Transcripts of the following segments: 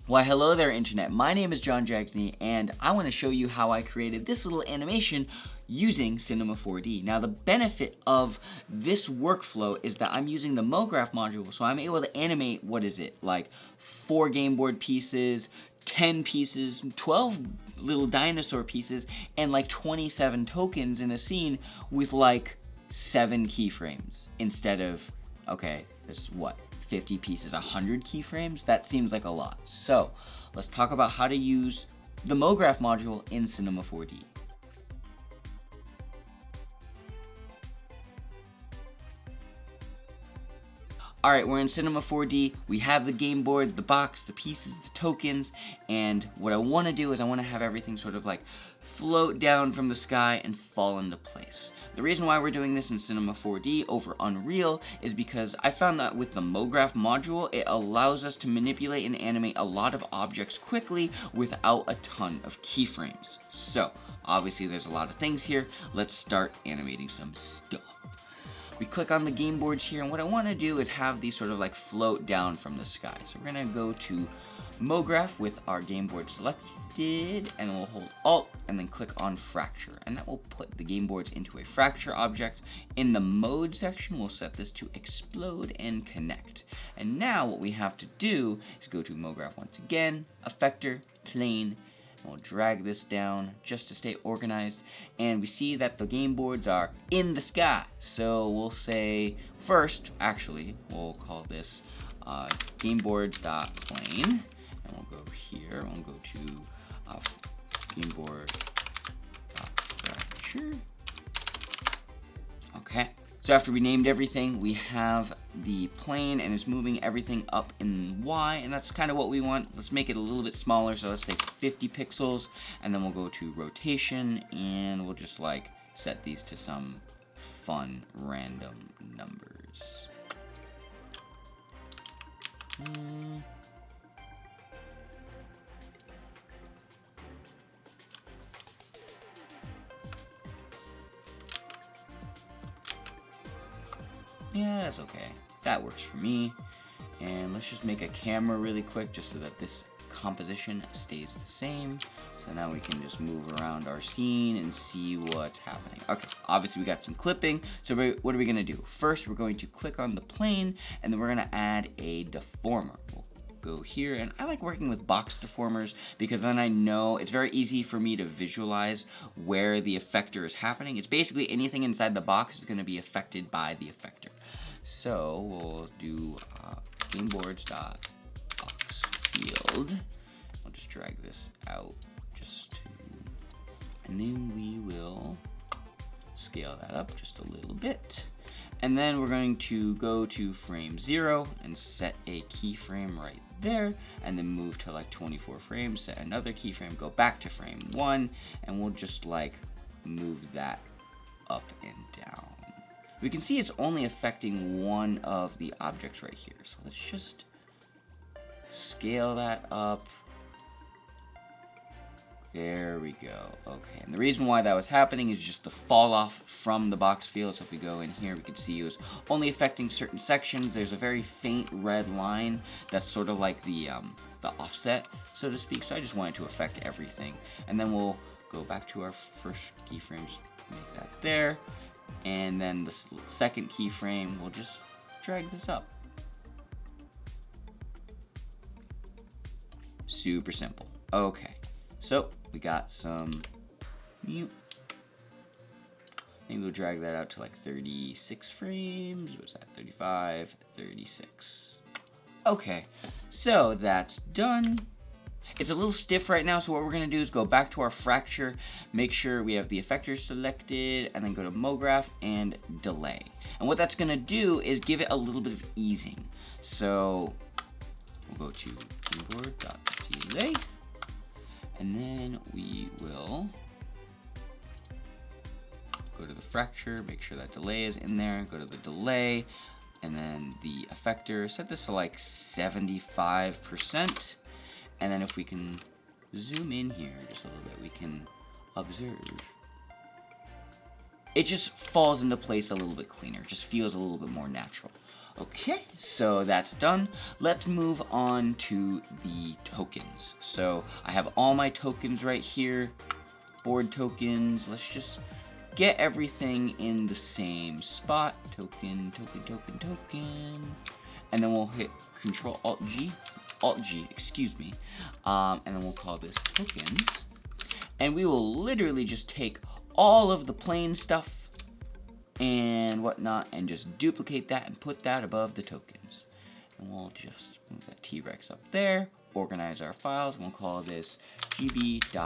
Why hello there internet, my name is John Jags, and I want to show you how I created this little animation using Cinema4D. Now the benefit of this workflow is that I'm using the MoGraph module, so I'm able to animate, what is it, like 4 game board pieces, 10 pieces, 12 little dinosaur pieces, and like 27 tokens in a scene with like 7 keyframes instead of, okay, there's what, 50 pieces, 100 keyframes? That seems like a lot. So let's talk about how to use the MoGraph module in Cinema4D. Alright, we're in Cinema4D, we have the game board, the box, the pieces, the tokens, and what I want to do is I want to have everything sort of like float down from the sky and fall into place. The reason why we're doing this in Cinema4D over Unreal is because I found that with the MoGraph module, it allows us to manipulate and animate a lot of objects quickly without a ton of keyframes. So, obviously there's a lot of things here, let's start animating some stuff. We click on the game boards here, and what I want to do is have these sort of like float down from the sky. So we're going to go to MoGraph with our game board selected, and we'll hold Alt and then click on Fracture, and that will put the game boards into a fracture object. In the mode section, we'll set this to explode and connect. And now what we have to do is go to MoGraph once again, Effector, Plane, and we'll drag this down just to stay organized, and we see that the game boards are in the sky. So we'll say first, actually, we'll call this gameboards.plane, and we'll go here, and we'll go to gameboard.fracture. Okay. So after we named everything, we have the plane and it's moving everything up in Y, and that's kind of what we want. Let's make it a little bit smaller, so let's say 50 pixels, and then we'll go to rotation, and we'll just like set these to some fun random numbers. Yeah, that's okay. That works for me. And let's just make a camera really quick just so that this composition stays the same. So now we can just move around our scene and see what's happening. Okay, obviously we got some clipping. So what are we gonna do? First, we're going to click on the plane, and then we're gonna add a deformer. We'll go here, and I like working with box deformers because then I know it's very easy for me to visualize where the effector is happening. It's basically anything inside the box is gonna be affected by the effector. So we'll do gameboards.boxField. I'll just drag this out just to, and then we will scale that up just a little bit. And then we're going to go to frame 0 and set a keyframe right there, and then move to like 24 frames, set another keyframe, go back to frame 1, and we'll just like move that up and down. We can see it's only affecting one of the objects right here. So let's just scale that up. There we go. Okay, and the reason why that was happening is just the fall off from the box field. So if we go in here, we can see it was only affecting certain sections. There's a very faint red line that's sort of like the offset, so to speak. So I just wanted to affect everything. And then we'll go back to our first keyframes, make that there. And then the second keyframe, we'll just drag this up. Super simple. Okay, so we got some mute. Maybe we'll drag that out to like 36 frames. What's that? 35, 36. Okay, so that's done. It's a little stiff right now, so what we're going to do is go back to our fracture, make sure we have the effectors selected, and then go to MoGraph and delay. And what that's going to do is give it a little bit of easing. So we'll go to keyboard.delay, and then we will go to the fracture, make sure that delay is in there, go to the delay, and then the effector, set this to like 75%. And then if we can zoom in here just a little bit, we can observe it just falls into place a little bit cleaner. It just feels a little bit more natural. Okay, so that's done. Let's move on to the tokens. So I have all my tokens right here, board tokens. Let's just get everything in the same spot. Token, token, token, token. And then we'll hit Control Alt G, excuse me. And then we'll call this tokens. And we will literally just take all of the plain stuff and whatnot and just duplicate that and put that above the tokens. And we'll just move that T-Rex up there, organize our files, and we'll call this tokens.plain.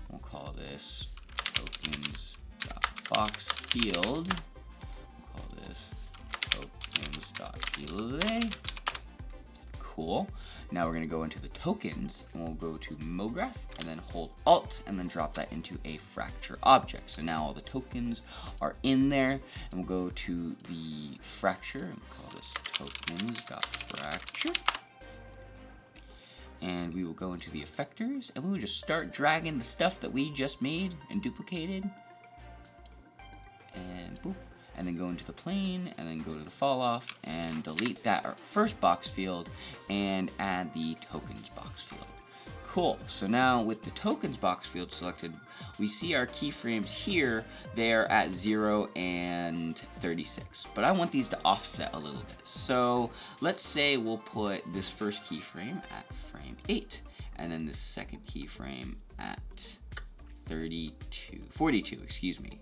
We'll call this tokens.boxfield. We'll call this tokens.delay. Cool. Now we're going to go into the tokens, and we'll go to MoGraph, and then hold Alt, and then drop that into a fracture object. So now all the tokens are in there, and we'll go to the fracture, and call this tokens.fracture. And we will go into the effectors, and we will just start dragging the stuff that we just made and duplicated. And boop. And then go into the plane, and then go to the fall off, and delete that first box field, and add the tokens box field. Cool, so now with the tokens box field selected, we see our keyframes here, they're at 0 and 36. But I want these to offset a little bit. So let's say we'll put this first keyframe at frame 8, and then this second keyframe at 42, excuse me.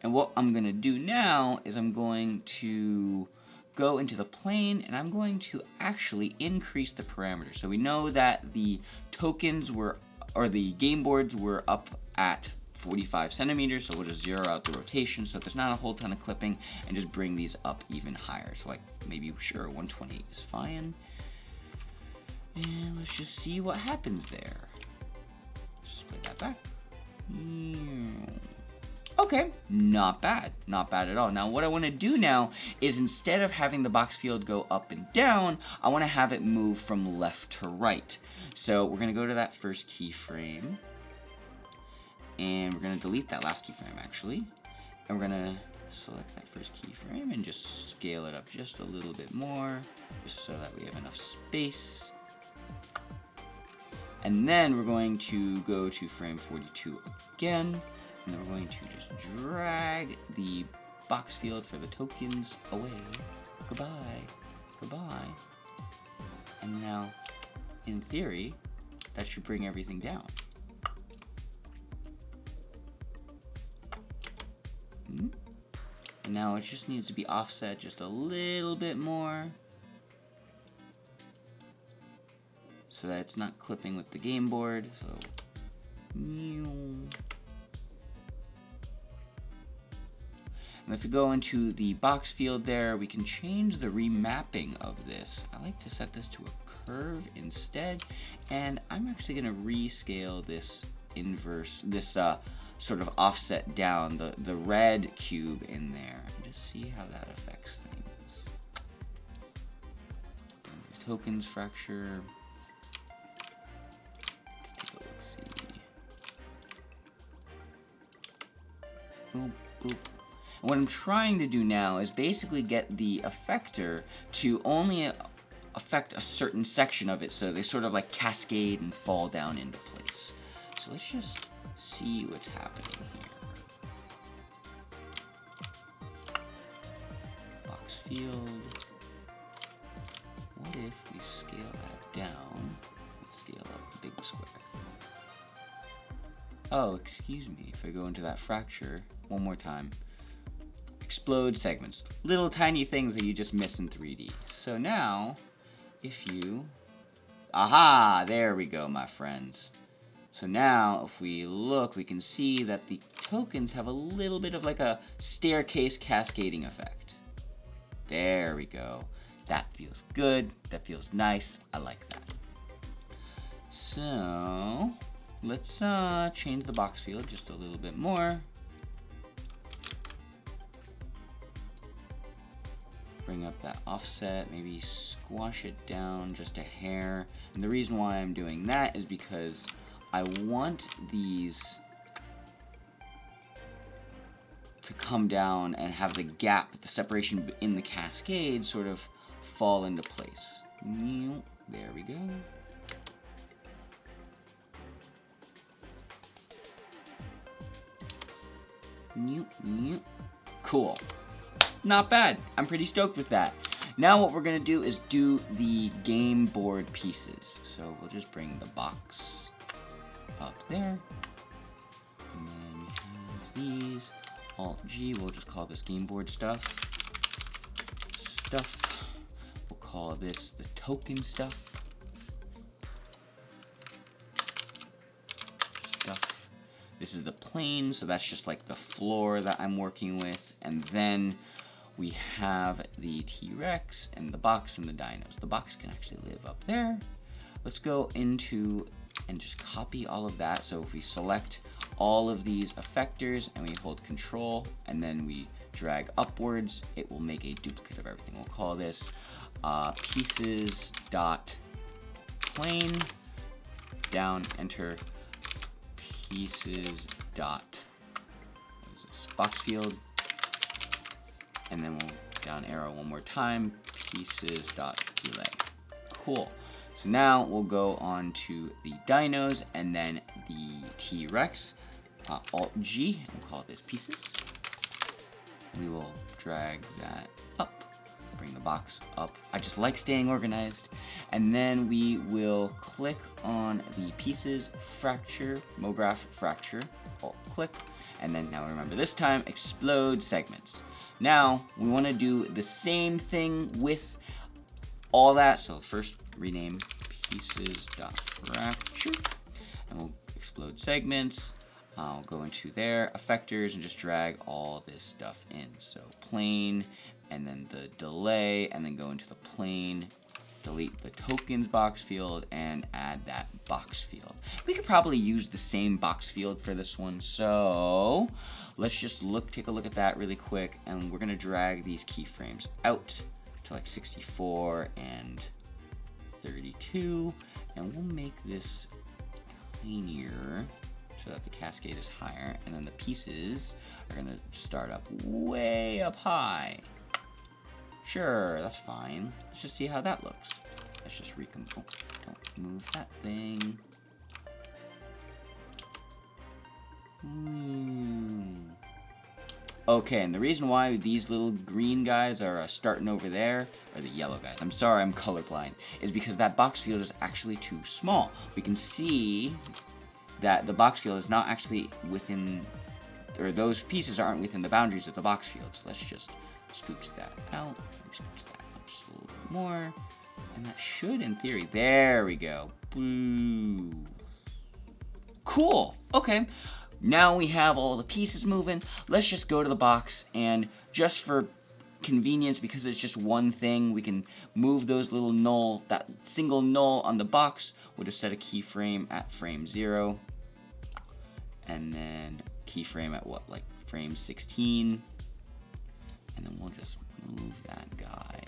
And what I'm going to do now is I'm going to go into the plane, and I'm going to actually increase the parameter. So we know that the tokens were, or the game boards were up at 45 centimeters, so we'll just zero out the rotation so there's not a whole ton of clipping, and just bring these up even higher. So like maybe, sure, 128 is fine. And let's just see what happens there. Let's just play that back. Okay, not bad at all. Now what I want to do now is, instead of having the box field go up and down, I want to have it move from left to right. So we're going to go to that first keyframe, and we're going to delete that last keyframe actually, and we're going to select that first keyframe and just scale it up just a little bit more, just so that we have enough space. And then we're going to go to frame 42 again. And then we're going to just drag the box field for the tokens away. Goodbye. Goodbye. And now, in theory, that should bring everything down. And now it just needs to be offset just a little bit more, so that it's not clipping with the game board. So, and if we go into the box field there, we can change the remapping of this. I like to set this to a curve instead, and I'm actually going to rescale this inverse, this sort of offset down, the red cube in there, and just see how that affects things. Tokens fracture. Let's take a look-see. Boop, boop. What I'm trying to do now is basically get the effector to only affect a certain section of it, so they sort of like cascade and fall down into place. So let's just see what's happening here. Box field. What if we scale that down? Let's scale up the big square. Oh, excuse me, if I go into that fracture one more time. Explode segments, little tiny things that you just miss in 3D. So now, if you, aha, there we go, my friends. So now, if we look, we can see that the tokens have a little bit of like a staircase cascading effect. There we go. That feels good, that feels nice, I like that. So, let's change the box field just a little bit more. bring up that offset, maybe squash it down just a hair. And the reason why I'm doing that is because I want these to come down and have the gap, the separation in the cascade sort of fall into place. There we go. Cool. Not bad. I'm pretty stoked with that. Now what we're going to do is do the game board pieces. So we'll just bring the box up there. And then we have these. Alt-G, we'll just call this game board stuff. We'll call this the token stuff. This is the plane, so that's just like the floor that I'm working with. And then we have the T-Rex and the box and the dinos. The box can actually live up there. Let's go into and just copy all of that. So if we select all of these effectors and we hold Control and then we drag upwards, it will make a duplicate of everything. We'll call this pieces.plane, down, enter, pieces dot, what is this, box field, and then we'll down arrow one more time, pieces dot delay. Cool. So now we'll go on to the dinos and then the T-Rex. Alt-G, and we'll call this pieces. We will drag that up, bring the box up. I just like staying organized. And then we will click on the pieces, fracture, MoGraph fracture, alt-click, and then now remember this time, explode segments. Now, we want to do the same thing with all that, so first rename pieces.fracture, and we'll explode segments. I'll go into there, effectors, and just drag all this stuff in. So plane, and then the delay, and then go into the plane, delete the tokens box field, and add that box field. We could probably use the same box field for this one, so let's just take a look at that really quick, and we're gonna drag these keyframes out to like 64 and 32, and we'll make this tinier so that the cascade is higher, and then the pieces are gonna start up way up high. Sure, that's fine. Let's just see how that looks. Let's just recompose. Don't move that thing. Okay, and the reason why these little green guys are starting over there, or the yellow guys, I'm sorry, I'm colorblind, is because that box field is actually too small. We can see that the box field is not actually within, or those pieces aren't within the boundaries of the box field. So let's just scooch that out, scooch that up just a little bit more, and that should, in theory, there we go. Boo. Cool, okay. Now we have all the pieces moving. Let's just go to the box, and just for convenience, because it's just one thing, we can move those little null, that single null on the box. We'll just set a keyframe at frame 0, and then keyframe at what, like frame 16, and then we'll just move that guy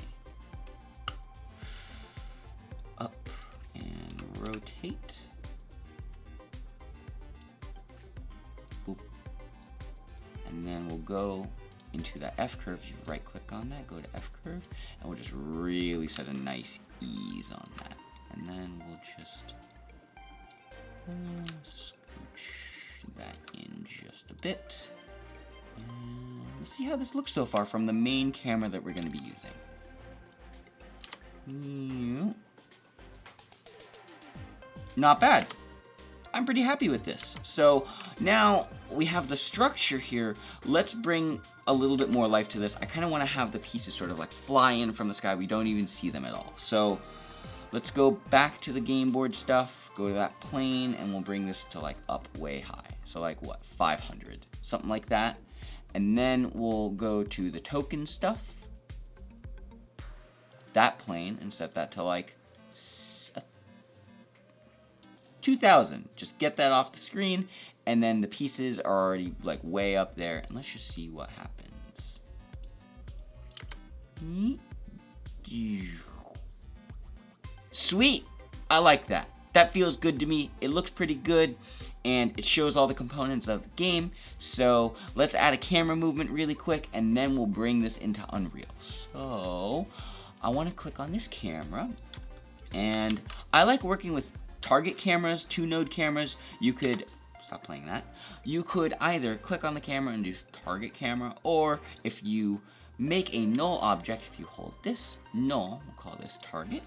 up and rotate. Oop. And then we'll go into that F curve. You right click on that, go to F curve, and we'll just really set a nice ease on that. And then we'll just scooch that in just a bit. And let's see how this looks so far from the main camera that we're going to be using. Not bad. I'm pretty happy with this. So now we have the structure here. Let's bring a little bit more life to this. I kind of want to have the pieces sort of like fly in from the sky. We don't even see them at all. So let's go back to the game board stuff, go to that plane, and we'll bring this to like up way high. So like what, 500, something like that. And then we'll go to the token stuff, that plane, and set that to like 2000. Just get that off the screen, and then the pieces are already like way up there. And let's just see what happens. Sweet. I like that. That feels good to me. It looks pretty good, and it shows all the components of the game. So let's add a camera movement really quick, and then we'll bring this into Unreal. So I want to click on this camera, and I like working with target cameras, 2-node cameras. You could stop playing that. You could either click on the camera and do target camera, or if you make a null object, if you hold this null, we'll call this target,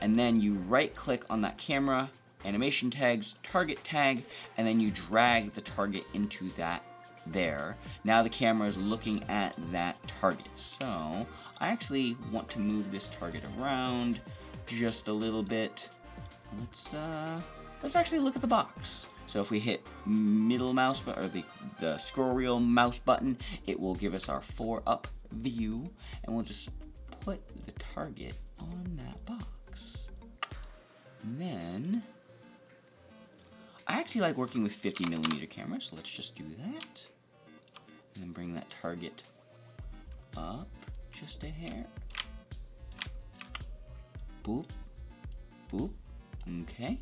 and then you right click on that camera, animation tags, target tag, and then you drag the target into that there. Now the camera is looking at that target. So I actually want to move this target around just a little bit. Let's actually look at the box. So if we hit middle mouse or the scroll wheel mouse button, it will give us our 4-up view, and we'll just put the target on that box. And then I actually like working with 50mm cameras, so let's just do that. And then bring that target up just a hair. Boop, boop. Okay.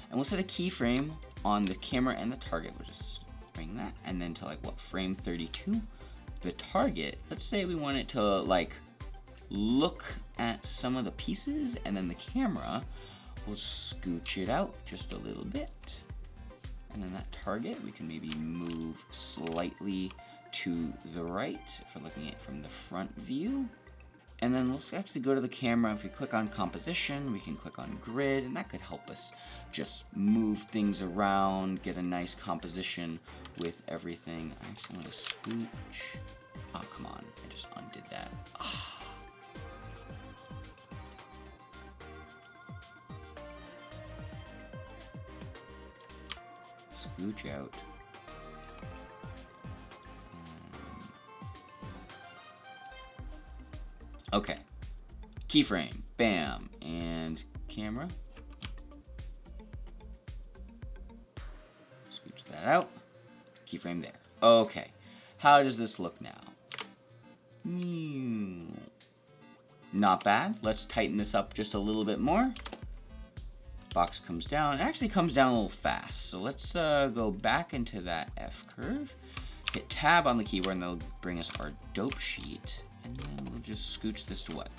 And we'll set a keyframe on the camera and the target. We'll just bring that, and then to frame 32. The target, let's say we want it to look at some of the pieces, and then the camera, we'll scooch it out just a little bit. And then that target, we can maybe move slightly to the right if we're looking at it from the front view. And then let's actually go to the camera. If we click on composition, we can click on grid, and that could help us just move things around, get a nice composition with everything. I actually want to scooch. Oh, come on. I just undid that. Scooch out. Okay. Keyframe. Bam. And camera. Scooch that out. Keyframe there. Okay. How does this look now? Not bad. Let's tighten this up just a little bit more. Box comes down. It actually comes down a little fast. So let's go back into that F curve. Hit tab on the keyboard, and that'll bring us our dope sheet. And then we'll just scooch this to what?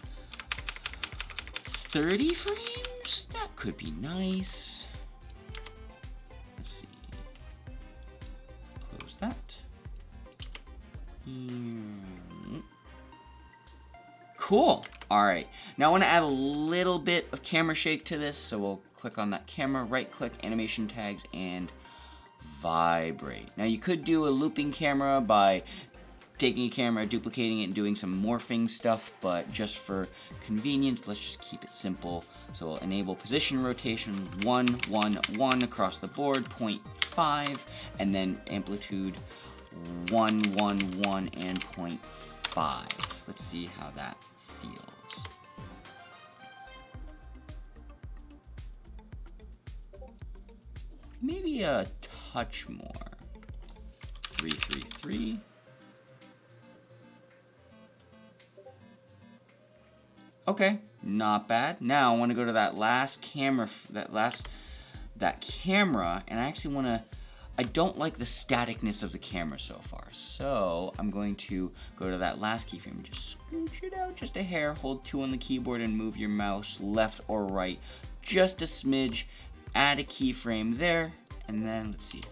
30 frames? That could be nice. Let's see. Close that. Cool. All right. Now I want to add a little bit of camera shake to this, so we'll click on that camera, right click, animation tags, and vibrate. Now you could do a looping camera by taking a camera, duplicating it, and doing some morphing stuff, but just for convenience, let's just keep it simple. So we'll enable position rotation 1, 1, 1 across the board, 0.5, and then amplitude 1, 1, 1, and 0.5. Let's see how that feels. Maybe a touch more. 3, 3, 3. Okay, not bad. Now I want to go to that last camera, that camera, and I actually want to, I don't like the staticness of the camera so far. So I'm going to go to that last keyframe, just scooch it out just a hair, hold 2 on the keyboard and move your mouse left or right just a smidge, add a keyframe there, and then let's see.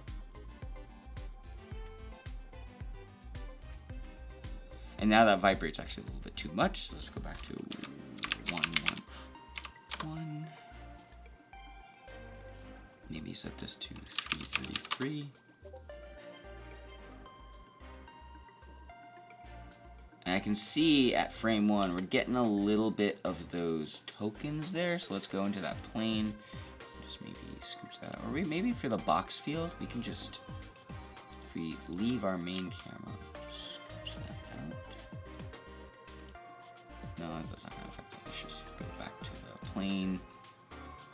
And now that vibrates actually a little bit too much, so let's go back to 1, 1, 1. Maybe set this to 333. And I can see at frame 1, we're getting a little bit of those tokens there. So let's go into that plane. Just maybe scooch that out. Or maybe for the box field, we can just, if we leave our main camera, scooch that out. No, that's not going to affect it. Let's just go back to the plane.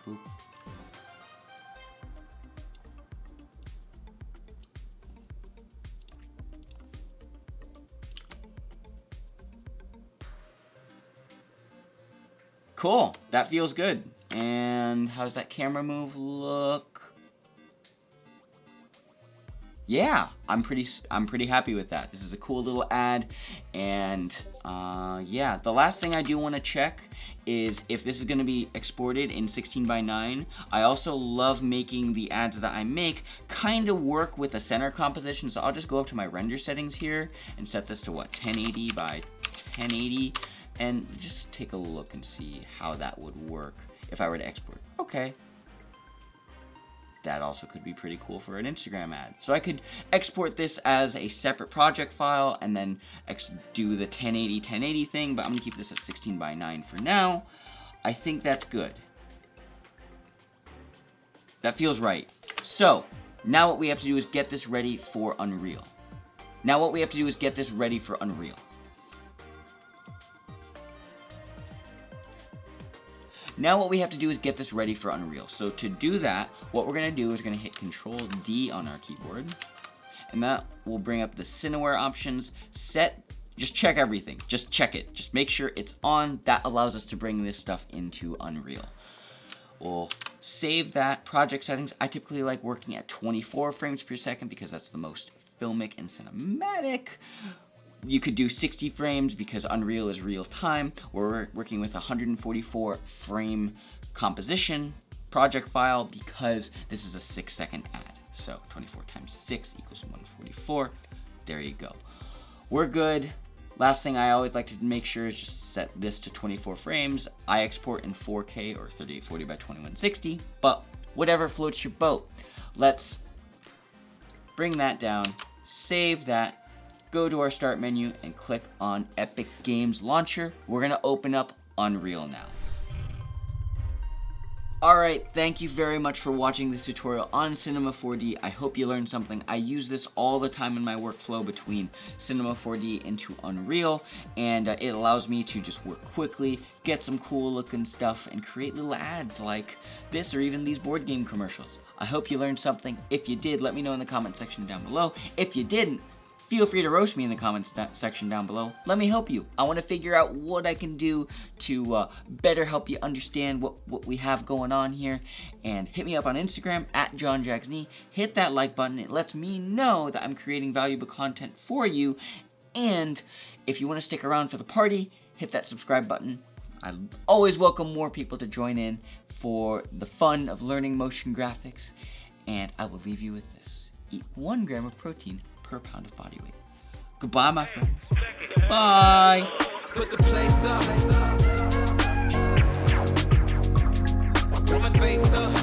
Boop. Cool. That feels good. And how's that camera move look? Yeah, I'm pretty happy with that. This is a cool little ad, and yeah, the last thing I do want to check is if this is going to be exported in 16:9. I also love making the ads that I make kind of work with a center composition, so I'll just go up to my render settings here and set this to what, 1080 by 1080, and just take a look and see how that would work if I were to export. Okay. That also could be pretty cool for an Instagram ad. So I could export this as a separate project file and then do the 1080 thing, but I'm gonna keep this at 16:9 for now. I think that's good. That feels right. So now what we have to do is get this ready for Unreal. So to do that, what we're gonna do is we're gonna hit Control D on our keyboard, and that will bring up the Cineware options. Just check everything. Just check it. Just make sure it's on. That allows us to bring this stuff into Unreal. We'll save that. Project settings. I typically like working at 24 frames per second because that's the most filmic and cinematic. You could do 60 frames because Unreal is real time. We're working with 144 frame composition project file because this is a 6-second ad. So 24 times 6 equals 144. There you go. We're good. Last thing I always like to make sure is just set this to 24 frames. I export in 4K or 3840 by 2160, but whatever floats your boat. Let's bring that down, save that, go to our start menu and click on Epic Games Launcher. We're gonna open up Unreal now. Alright, thank you very much for watching this tutorial on Cinema4D. I hope you learned something. I use this all the time in my workflow between Cinema4D into Unreal, and it allows me to just work quickly, get some cool looking stuff, and create little ads like this or even these board game commercials. I hope you learned something. If you did, let me know in the comment section down below. If you didn't, feel free to roast me in the comments section down below. Let me help you. I want to figure out what I can do to better help you understand what we have going on here. And hit me up on Instagram at JohnJagsNE. Hit that like button. It lets me know that I'm creating valuable content for you. And if you want to stick around for the party, hit that subscribe button. I always welcome more people to join in for the fun of learning motion graphics. And I will leave you with this. Eat 1 gram of protein per pound of body weight. Goodbye, my friends. Bye. Put the place up. Put my face up.